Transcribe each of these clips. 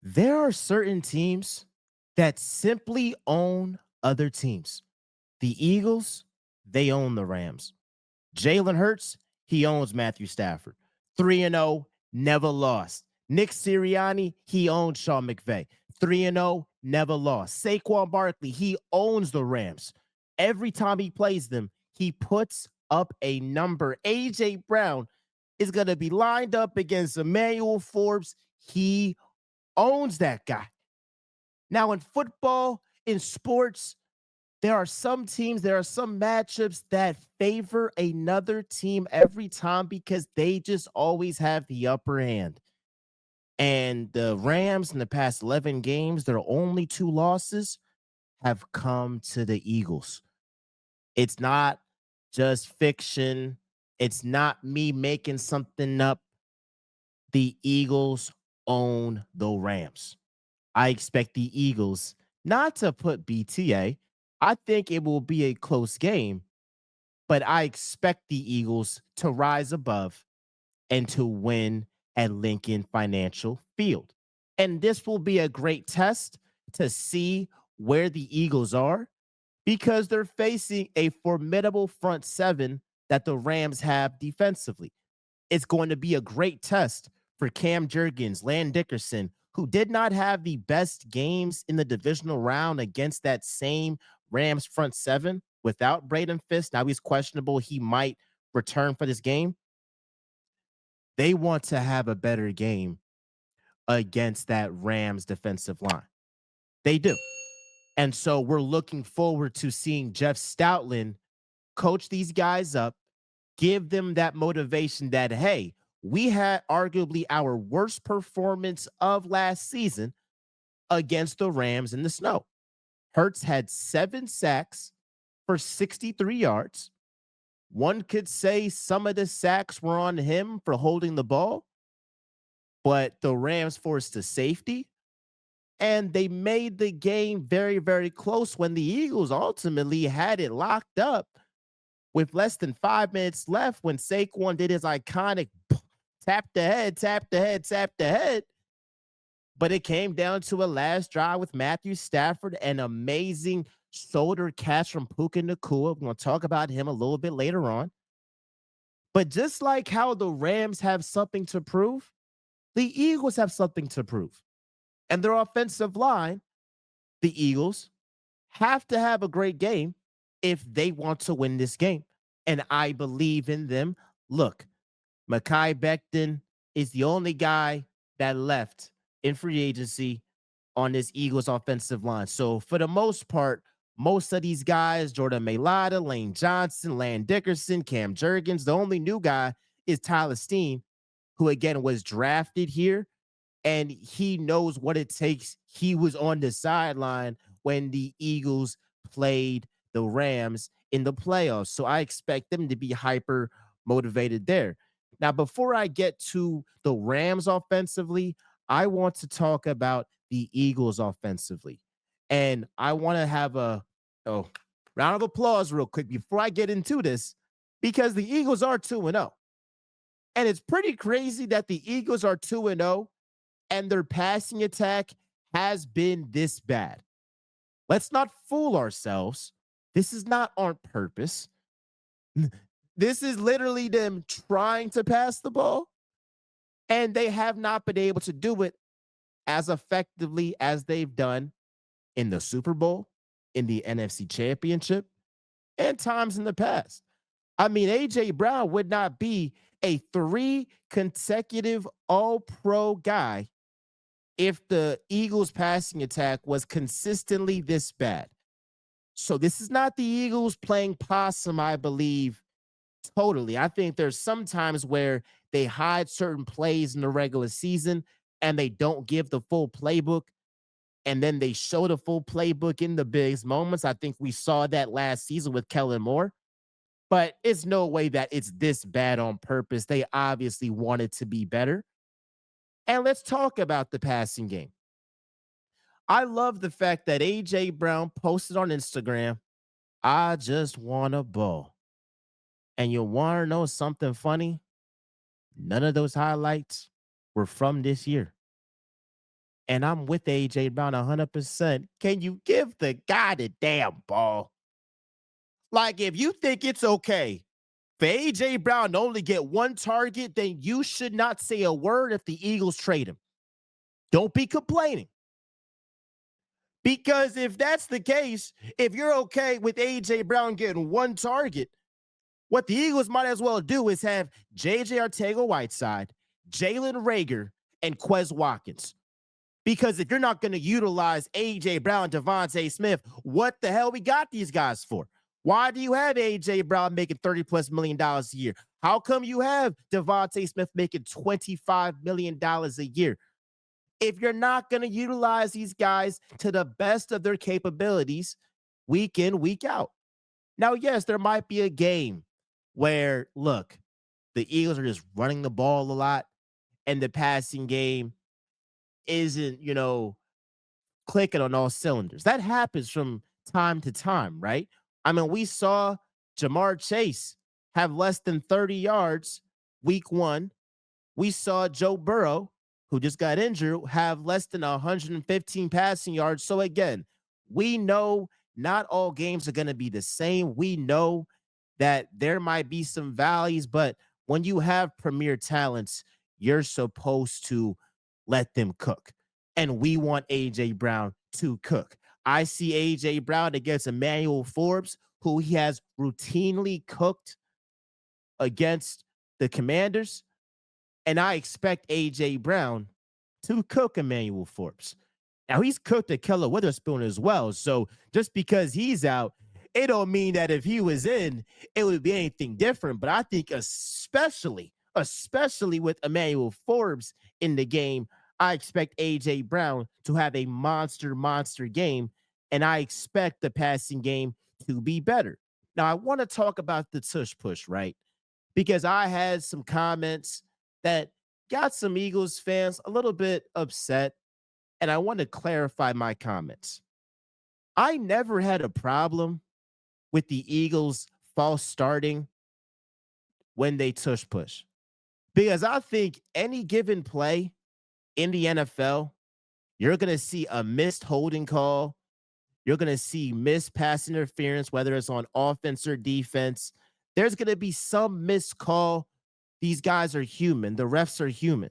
There are certain teams that simply own other teams. The Eagles, they own the Rams. Jalen Hurts, he owns Matthew Stafford. 3-0, never lost. Nick Sirianni, he owns Sean McVay. 3-0, never lost. Saquon Barkley, he owns the Rams. Every time he plays them, he puts up a number. AJ Brown is going to be lined up against Emmanuel Forbes. He owns that guy. Now, in football, in sports, there are some teams, there are some matchups that favor another team every time because they just always have the upper hand. And the Rams in the past 11 games, their only two losses have come to the Eagles. It's not just fiction, it's not me making something up. The Eagles own the Rams. I expect the Eagles not to put BTA. I think it will be a close game, but I expect the Eagles to rise above and to win at Lincoln Financial Field. And this will be a great test to see where the Eagles are because they're facing a formidable front seven that the Rams have defensively. It's going to be a great test for Cam Jurgens, Land Dickerson, who did not have the best games in the divisional round against that same Rams front seven without Braden Fisk. Now he's questionable. He might return for this game. They want to have a better game against that Rams defensive line. They do. And so we're looking forward to seeing Jeff Stoutland coach these guys up, give them that motivation that, hey, we had arguably our worst performance of last season against the Rams in the snow. Hurts had 7 sacks for 63 yards. One could say some of the sacks were on him for holding the ball, but the Rams forced a safety and they made the game very, very close when the Eagles ultimately had it locked up with less than 5 minutes left when Saquon did his iconic tap the head, tap the head, tap the head. But it came down to a last drive with Matthew Stafford, an amazing shoulder catch from Puka Nacua. We're going to talk about him a little bit later on. But just like how the Rams have something to prove, the Eagles have something to prove. And their offensive line, the Eagles, have to have a great game if they want to win this game. And I believe in them. Look, Mekhi Becton is the only guy that left in free agency on this Eagles offensive line. So for the most part, most of these guys, Jordan Mailata, Lane Johnson, Land Dickerson, Cam Jurgens, the only new guy is Tyler Steen, who again was drafted here and he knows what it takes. He was on the sideline when the Eagles played the Rams in the playoffs. So I expect them to be hyper motivated there. Now, before I get to the Rams offensively, I want to talk about the Eagles offensively. And I want to have a oh, round of applause real quick before I get into this because the Eagles are 2-0. And it's pretty crazy that the Eagles are 2-0 and their passing attack has been this bad. Let's not fool ourselves. This is not on purpose. This is literally them trying to pass the ball, and they have not been able to do it as effectively as they've done in the Super Bowl, in the NFC Championship, and times in the past. I mean, AJ Brown would not be a 3 consecutive all pro guy if the Eagles passing attack was consistently this bad. So this is not the Eagles playing possum, I believe, totally. I think there's some times where they hide certain plays in the regular season and they don't give the full playbook and then they show the full playbook in the biggest moments. I think we saw that last season with Kellen Moore, but it's no way that it's this bad on purpose. They obviously wanted to be better. And let's talk about the passing game. I love the fact that AJ Brown posted on Instagram, I just want a ball. And you want to know something funny? None of those highlights were from this year. And I'm with AJ Brown 100%. Can you give the guy the damn ball? Like, if you think it's okay for AJ Brown to only get one target, then you should not say a word if the Eagles trade him. Don't be complaining. Because if that's the case, if you're okay with AJ Brown getting one target, what the Eagles might as well do is have JJ Arcega-Whiteside, Jalen Reagor, and Quez Watkins. Because if you're not going to utilize AJ Brown, Devontae Smith, what the hell we got these guys for? Why do you have AJ Brown making $30+ million a year? How come you have Devontae Smith making $25 million a year? If you're not going to utilize these guys to the best of their capabilities week in, week out. Now, yes, there might be a game where, look, the Eagles are just running the ball a lot and the passing game isn't, clicking on all cylinders. That happens from time to time, right? I mean, we saw Jamar Chase have less than 30 yards week one. We saw Joe Burrow, who just got injured, have less than 115 passing yards. So again, we know not all games are going to be the same. We know that there might be some valleys, but when you have premier talents, you're supposed to let them cook. And we want AJ Brown to cook. I see AJ Brown against Emmanuel Forbes, who he has routinely cooked against the Commanders. And I expect AJ Brown to cook Emmanuel Forbes. Now he's cooked at Keller Witherspoon as well. So just because he's out, it don't mean that if he was in, it would be anything different. But I think especially with Emmanuel Forbes in the game, I expect AJ Brown to have a monster game, and I expect the passing game to be better. Now I want to talk about the tush push, right? Because I had some comments that got some Eagles fans a little bit upset, and I want to clarify my comments. I never had a problem with the Eagles false starting when they tush push, because I think any given play in the NFL, you're going to see a missed holding call. You're going to see missed pass interference, whether it's on offense or defense. There's going to be some missed call. These guys are human. The refs are human.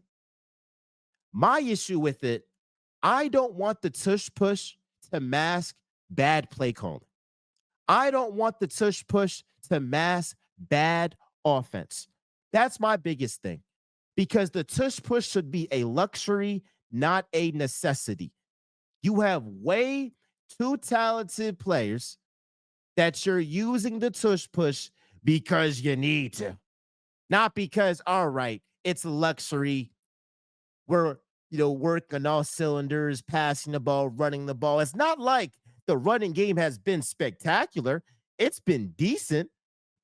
My issue with it, I don't want the tush push to mask bad play calling. I don't want the tush push to mask bad offense. That's my biggest thing, because the tush push should be a luxury, not a necessity. You have way too talented players that you're using the tush push because you need to, not because, all right, it's a luxury. We're, working all cylinders, passing the ball, running the ball. It's not like the running game has been spectacular. It's been decent,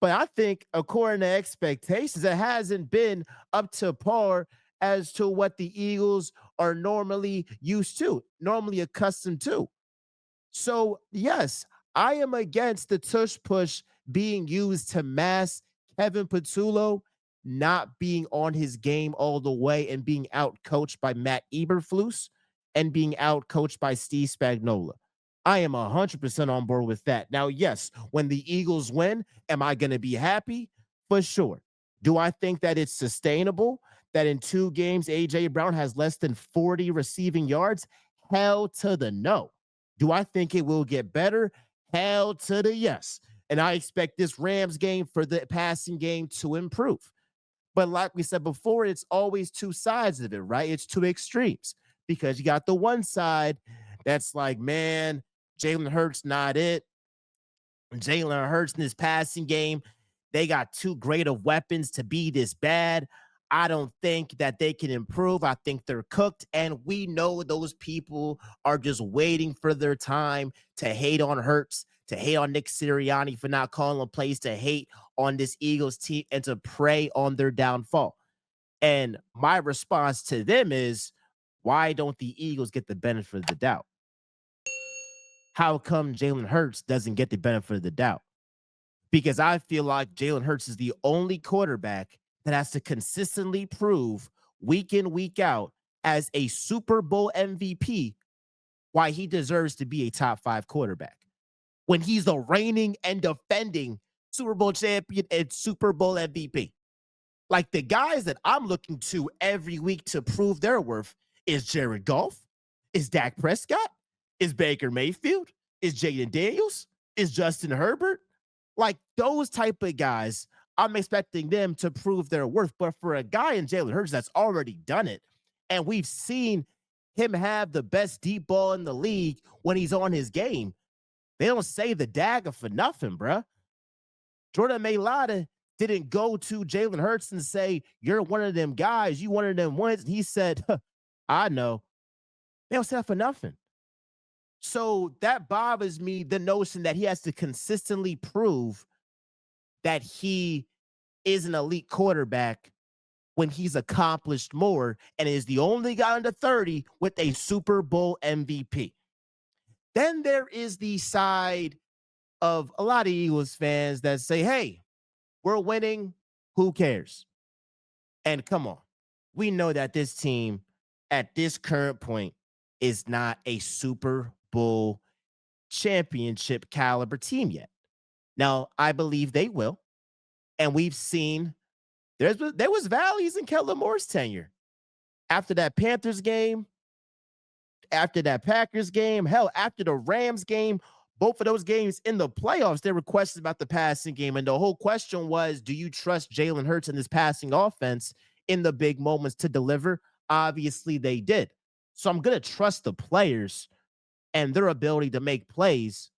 but I think according to expectations, it hasn't been up to par as to what the Eagles are normally used to, normally accustomed to. So, yes, I am against the tush push being used to mask Kevin Patullo not being on his game all the way and being out coached by Matt Eberflus and being out coached by Steve Spagnuolo. I am 100% on board with that. Now, yes, when the Eagles win, am I going to be happy? For sure. Do I think that it's sustainable that in 2 games, A.J. Brown has less than 40 receiving yards? Hell to the no. Do I think it will get better? Hell to the yes. And I expect this Rams game for the passing game to improve. But like we said before, it's always two sides of it, right? It's two extremes, because you got the one side that's like, man, Jalen Hurts not it. Jalen Hurts in his passing game, they got too great of weapons to be this bad. I don't think that they can improve. I think they're cooked. And we know those people are just waiting for their time to hate on Hurts, to hate on Nick Sirianni for not calling a plays, to hate on this Eagles team, and to prey on their downfall. And my response to them is, why don't the Eagles get the benefit of the doubt? How come Jalen Hurts doesn't get the benefit of the doubt? Because I feel like Jalen Hurts is the only quarterback that has to consistently prove week in, week out as a Super Bowl MVP why he deserves to be a top 5 quarterback when he's the reigning and defending Super Bowl champion and Super Bowl MVP. Like the guys that I'm looking to every week to prove their worth is Jared Goff, is Dak Prescott, is Baker Mayfield, is Jaden Daniels, is Justin Herbert. Like those type of guys, I'm expecting them to prove their worth. But for a guy in Jalen Hurts that's already done it, and we've seen him have the best deep ball in the league when he's on his game, they don't say the dagger for nothing, bruh. Jordan Mailata didn't go to Jalen Hurts and say, "You're one of them guys. You one of them ones." And he said, huh, "I know." They don't say that for nothing. So that bothers me, the notion that he has to consistently prove that he is an elite quarterback when he's accomplished more and is the only guy under 30 with a Super Bowl MVP. Then there is the side of a lot of Eagles fans that say, hey, we're winning. Who cares? And come on, we know that this team at this current point is not a Super Bowl championship caliber team yet. Now, I believe they will. And we've seen there was valleys in Kellen Moore's tenure. After that Panthers game, after that Packers game, hell, after the Rams game, both of those games in the playoffs, there were questions about the passing game. And the whole question was, do you trust Jalen Hurts and his passing offense in the big moments to deliver? Obviously, they did. So I'm going to trust the players and their ability to make plays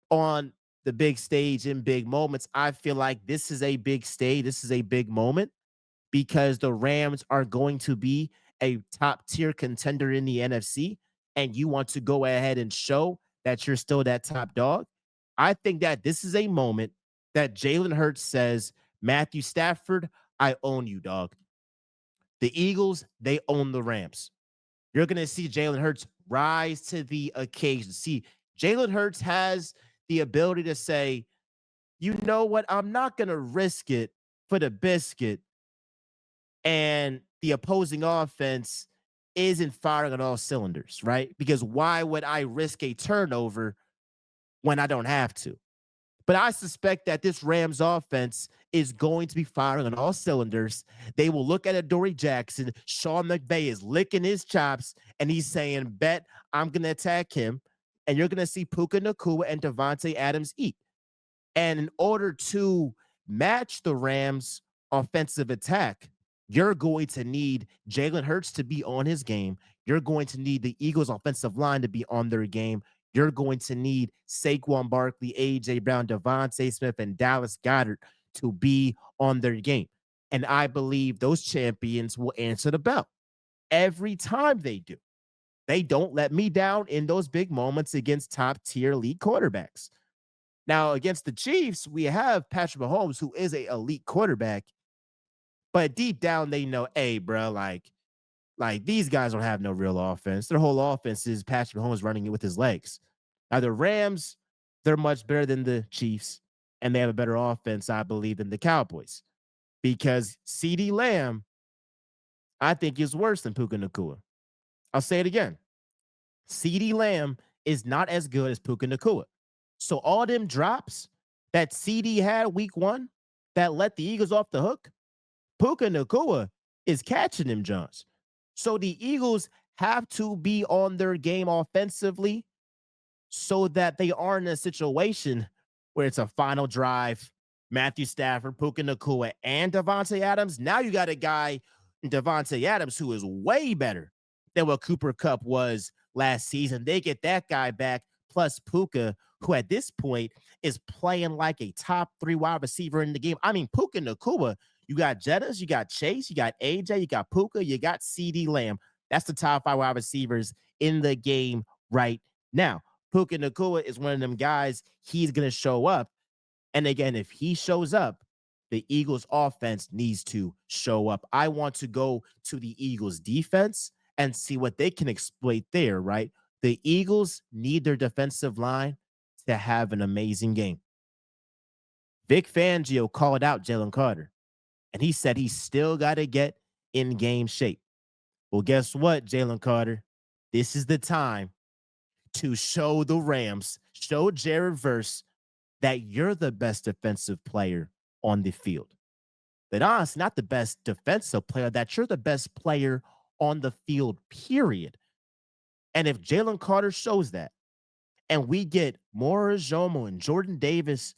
on the big stage in big moments. I feel like this is a big stage. This is a big moment because the Rams are going to be a top tier contender in the NFC, and you want to go ahead and show that you're still that top dog. I think that this is a moment that Jalen Hurts says, Matthew Stafford, I own you, dog. The Eagles, they own the Rams. You're going to see Jalen Hurts rise to the occasion. See, Jalen Hurts has the ability to say, you know what? I'm not going to risk it for the biscuit. And the opposing offense isn't firing on all cylinders, right? Because why would I risk a turnover when I don't have to? But I suspect that this Rams offense is going to be firing on all cylinders. They will look at Adoree Jackson. Sean McVay is licking his chops, and he's saying, bet I'm going to attack him. And you're going to see Puka Nacua and Devontae Adams eat. And in order to match the Rams' offensive attack, you're going to need Jalen Hurts to be on his game. You're going to need the Eagles' offensive line to be on their game. You're going to need Saquon Barkley, A.J. Brown, Devontae Smith, and Dallas Goedert to be on their game. And I believe those champions will answer the bell every time they do. They don't let me down in those big moments against top-tier league quarterbacks. Now, against the Chiefs, we have Patrick Mahomes, who is an elite quarterback, but deep down they know, hey, bro, like these guys don't have no real offense. Their whole offense is Patrick Mahomes running it with his legs. Now, the Rams, they're much better than the Chiefs, and they have a better offense, I believe, than the Cowboys because CeeDee Lamb, I think, is worse than Puka Nacua. I'll say it again. CeeDee Lamb is not as good as Puka Nacua. So all them drops that CD had week 1 that let the Eagles off the hook, Puka Nacua is catching them Johns. So the Eagles have to be on their game offensively so that they aren't in a situation where it's a final drive, Matthew Stafford, Puka Nacua, and Devontae Adams. Now you got a guy, Devontae Adams, who is way better than what Cooper Kupp was last season. They get that guy back, plus Puka, who at this point is playing like a top 3 wide receiver in the game. I mean, Puka Nacua, you got Jettas, you got Chase, you got AJ, you got Puka, you got CeeDee Lamb. That's the top 5 wide receivers in the game right now. Puka Nacua is one of them guys. He's going to show up. And again, if he shows up, the Eagles offense needs to show up. I want to go to the Eagles defense and see what they can exploit there, right? The Eagles need their defensive line to have an amazing game. Vic Fangio called out Jalen Carter, and he said he's still got to get in game shape. Well, guess what, Jalen Carter? This is the time to show the Rams, show Jared Verse that you're the best defensive player on the field. But honestly, not the best defensive player, that you're the best player on the field, period. And if Jalen Carter shows that, and we get Morris Jomo and Jordan Davis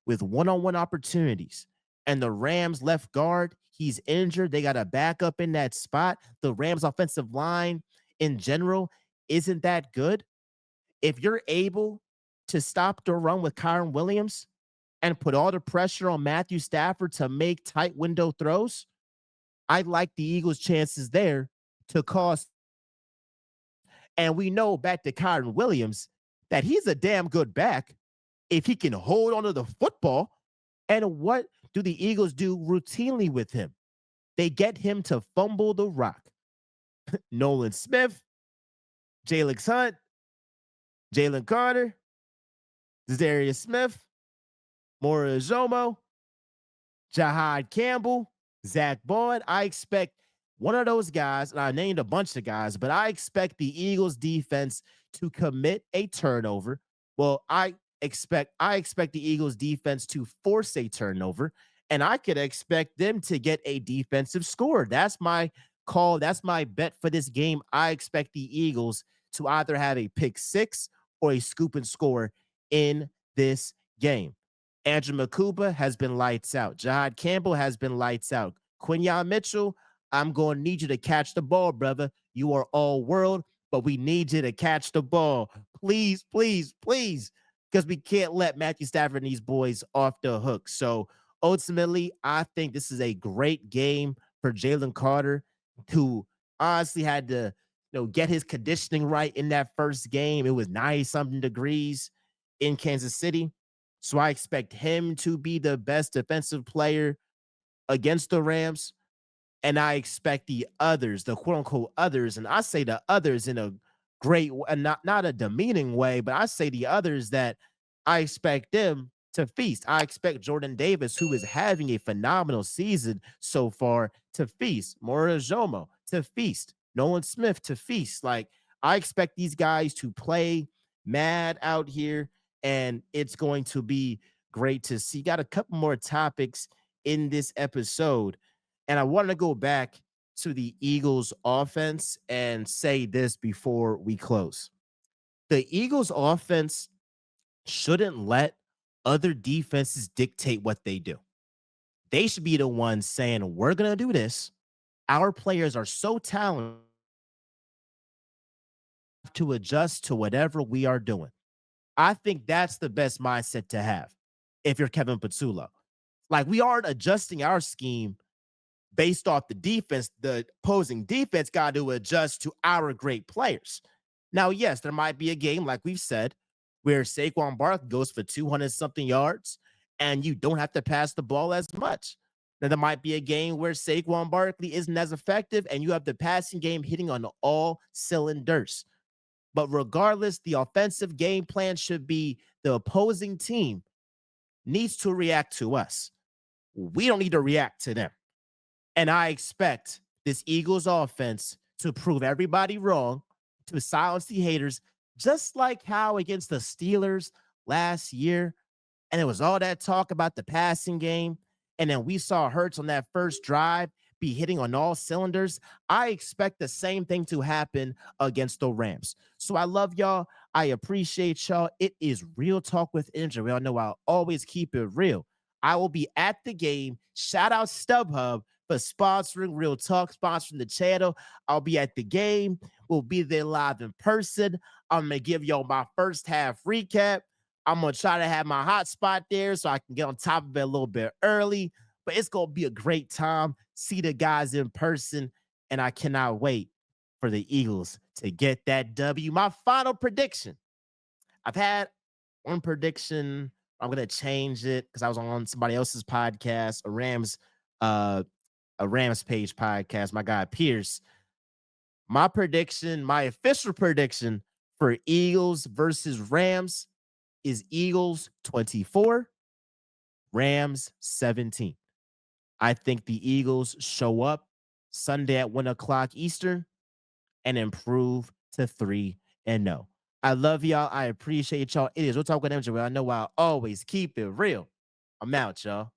with one-on-one opportunities, and the Rams left guard, he's injured. They got a backup in that spot. The Rams offensive line in general isn't that good. If you're able to stop the run with Kyron Williams and put all the pressure on Matthew Stafford to make tight window throws, I like the Eagles' chances there to cause. And we know back to Kyron Williams that he's a damn good back if he can hold onto the football. And what do the Eagles do routinely with him? They get him to fumble the rock. Nolan Smith, Jalen Hunt, Jalen Carter, Darius Smith, Morizomo, Jahad Campbell, Zach Bond. I expect one of those guys, and I named a bunch of guys, but I expect the Eagles defense to commit a turnover. Well, I expect the Eagles defense to force a turnover, and I could expect them to get a defensive score. That's my call. That's my bet for this game. I expect the Eagles to either have a pick six or a scoop and score in this game. Andrew Makuba has been lights out. Jahad Campbell has been lights out. Quinyon Mitchell, I'm going to need you to catch the ball, brother. You are all world, but we need you to catch the ball. Please, please, please, because we can't let Matthew Stafford and these boys off the hook. So ultimately, I think this is a great game for Jalen Carter, who honestly had to get his conditioning right in that first game. It was 90 something degrees in Kansas City. So I expect him to be the best defensive player against the Rams. And I expect the others, the quote unquote others, and I say the others in a not a demeaning way, but I say the others that I expect them to feast. I expect Jordan Davis, who is having a phenomenal season so far, to feast. Morizomo to feast. Nolan Smith to feast. Like, I expect these guys to play mad out here, and it's going to be great to see. Got a couple more topics in this episode, and I want to go back to the Eagles offense and say this before we close. The Eagles offense shouldn't let other defenses dictate what they do. They should be the ones saying, we're going to do this. Our players are so talented to adjust to whatever we are doing. I think that's the best mindset to have if you're Kevin Patullo. Like, we aren't adjusting our scheme based off the defense. The opposing defense got to adjust to our great players. Now, yes, there might be a game, like we've said, where Saquon Barkley goes for 200 something yards and you don't have to pass the ball as much. Then there might be a game where Saquon Barkley isn't as effective and you have the passing game hitting on all cylinders. But regardless, the offensive game plan should be the opposing team needs to react to us. We don't need to react to them. And I expect this Eagles offense to prove everybody wrong, to silence the haters, just like how against the Steelers last year. And it was all that talk about the passing game. And then we saw Hurts on that first drive be hitting on all cylinders. I expect the same thing to happen against the Rams. So I love y'all. I appreciate y'all. It is Real Talk with Injury. I know I'll always keep it real. I will be at the game. Shout out StubHub for sponsoring Real Talk, sponsoring the channel. I'll be at the game. We'll be there live in person. I'm going to give y'all my first half recap. I'm going to try to have my hotspot there so I can get on top of it a little bit early. But it's going to be a great time. See the guys in person. And I cannot wait for the Eagles to get that W. My final prediction. I've had one prediction. I'm going to change it because I was on somebody else's podcast, a Rams page podcast, my guy Pierce. My prediction, my official prediction for Eagles versus Rams is Eagles 24, Rams 17. I think the Eagles show up Sunday at 1 o'clock Eastern. and improve to 3-0. I love y'all. I appreciate y'all. It is Real Talk with MJ, where I know I'll always keep it real. I'm out, y'all.